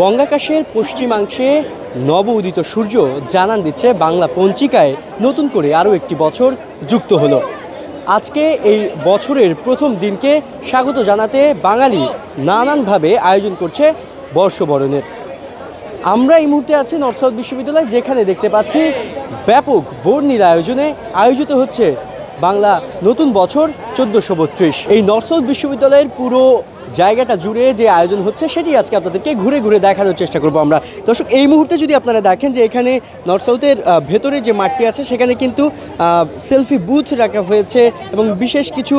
বঙ্গাকাশের পশ্চিমাংশে নব উদিত সূর্য জানান দিচ্ছে বাংলা পঞ্জিকায় নতুন করে আরও একটি বছর যুক্ত হলো। আজকে এই বছরের প্রথম দিনকে স্বাগত জানাতে বাঙালি নানানভাবে আয়োজন করছে বর্ষবরণের। আমরা এই মুহূর্তে আছি নর্থ সাউথ বিশ্ববিদ্যালয়, যেখানে দেখতে পাচ্ছি ব্যাপক বর্ণিল আয়োজনে আয়োজিত হচ্ছে বাংলা নতুন বছর 1432। এই নর্থ সাউথ বিশ্ববিদ্যালয়ের পুরো জায়গাটা জুড়ে যে আয়োজন হচ্ছে সেটি আজকে আপনাদেরকে ঘুরে ঘুরে দেখানোর চেষ্টা করব আমরা। দর্শক, এই মুহূর্তে যদি আপনারা দেখেন যে এখানে নর্থ সাউথের ভেতরে যে মাঠটি আছে সেখানে কিন্তু সেলফি বুথ রাখা হয়েছে এবং বিশেষ কিছু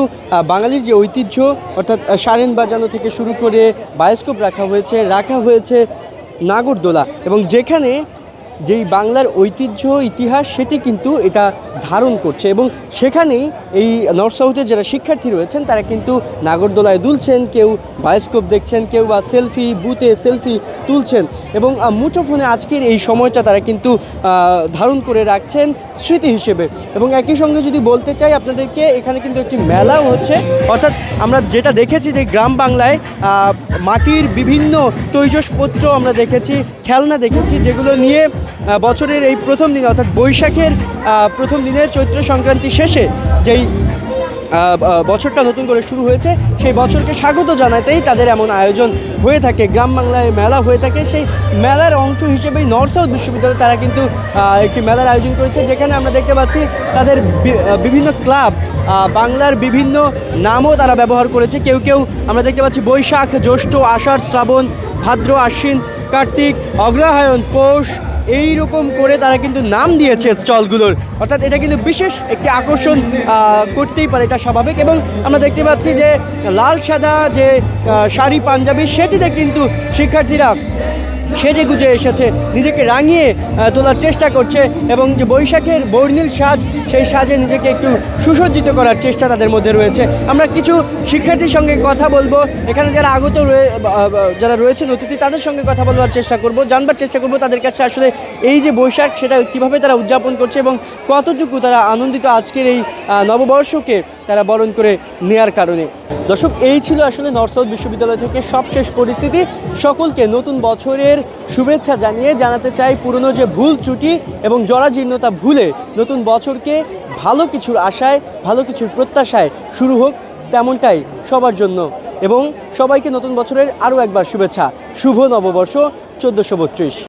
বাঙালির যে ঐতিহ্য অর্থাৎ সারেন বাজানো থেকে শুরু করে বায়োস্কোপ রাখা হয়েছে নাগরদোলা, এবং যেখানে যেই বাংলার ঐতিহ্য ইতিহাস সেটি কিন্তু এটা ধারণ করছে। এবং সেখানেই এই নর্থ সাউথের যারা শিক্ষার্থী রয়েছেন তারা কিন্তু নাগরদোলায় দুলছেন, কেউ বায়োস্কোপ দেখছেন, কেউ বা সেলফি বুথে সেলফি তুলছেন এবং মুঠোফোনে আজকের এই সময়টা তারা কিন্তু ধারণ করে রাখছেন স্মৃতি হিসেবে। এবং একই সঙ্গে যদি বলতে চাই আপনাদেরকে, এখানে কিন্তু একটি মেলাও হচ্ছে। অর্থাৎ আমরা যেটা দেখেছি যে গ্রাম বাংলায় মাটির বিভিন্ন তৈজসপত্র আমরা দেখেছি, খেলনা দেখেছি, যেগুলো নিয়ে বছরের এই প্রথম দিনে অর্থাৎ বৈশাখের প্রথম দিনে চৈত্র সংক্রান্তি শেষে যেই বছরটা নতুন করে শুরু হয়েছে সেই বছরকে স্বাগত জানাতেই তাদের এমন আয়োজন হয়ে থাকে। গ্রাম বাংলায় মেলা হয়ে থাকে, সেই মেলার অংশ হিসেবেই নর্থ সাউথ বিশ্ববিদ্যালয় তারা কিন্তু একটি মেলার আয়োজন করেছে, যেখানে আমরা দেখতে পাচ্ছি তাদের বিভিন্ন ক্লাব বাংলার বিভিন্ন নামও তারা ব্যবহার করেছে। কেউ আমরা দেখতে পাচ্ছি বৈশাখ, জ্যৈষ্ঠ, আষাঢ়, শ্রাবণ, ভাদ্র, আশ্বিন, কার্তিক, অগ্রহায়ণ, পৌষ, এই রকম করে তারা কিন্তু নাম দিয়েছে স্টলগুলোর। অর্থাৎ এটা কিন্তু বিশেষ একটি আকর্ষণ করতেই পারে, এটা স্বাভাবিক। এবং আমরা দেখতে পাচ্ছি যে লাল সাদা যে শাড়ি পাঞ্জাবি সেটিতে কিন্তু শিক্ষার্থীরা সেজে গুজে এসেছে, নিজেকে রাঙিয়ে তোলার চেষ্টা করছে এবং যে বৈশাখের বর্ণিল সাজ, সেই সাজে নিজেকে একটু সুসজ্জিত করার চেষ্টা তাদের মধ্যে রয়েছে। আমরা কিছু শিক্ষার্থীর সঙ্গে কথা বলবো, এখানে যারা আগত যারা রয়েছেন অতিথি, তাদের সঙ্গে কথা বলবার চেষ্টা করব, জানবার চেষ্টা করব তাদের কাছে আসলে এই যে বৈশাখ সেটা কীভাবে তারা উদযাপন করছে এবং কতটুকু তারা আনন্দিত আজকের এই নববর্ষকে তারা বরণ করে নেওয়ার কারণে। দর্শক, এই ছিল আসলে নর্থ সাউথ বিশ্ববিদ্যালয় থেকে সবশেষ পরিস্থিতি। সকলকে নতুন বছরের শুভেচ্ছা জানাতে চাই পুরনো যে ভুল ত্রুটি এবং জরাজীর্ণতা ভুলে নতুন বছরকে ভালো কিছুর আশায়, ভালো কিছুর প্রত্যাশায় শুরু হোক, তেমনটাই সবার জন্য। এবং সবাইকে নতুন বছরের আরও একবার শুভেচ্ছা। শুভ নববর্ষ 1432।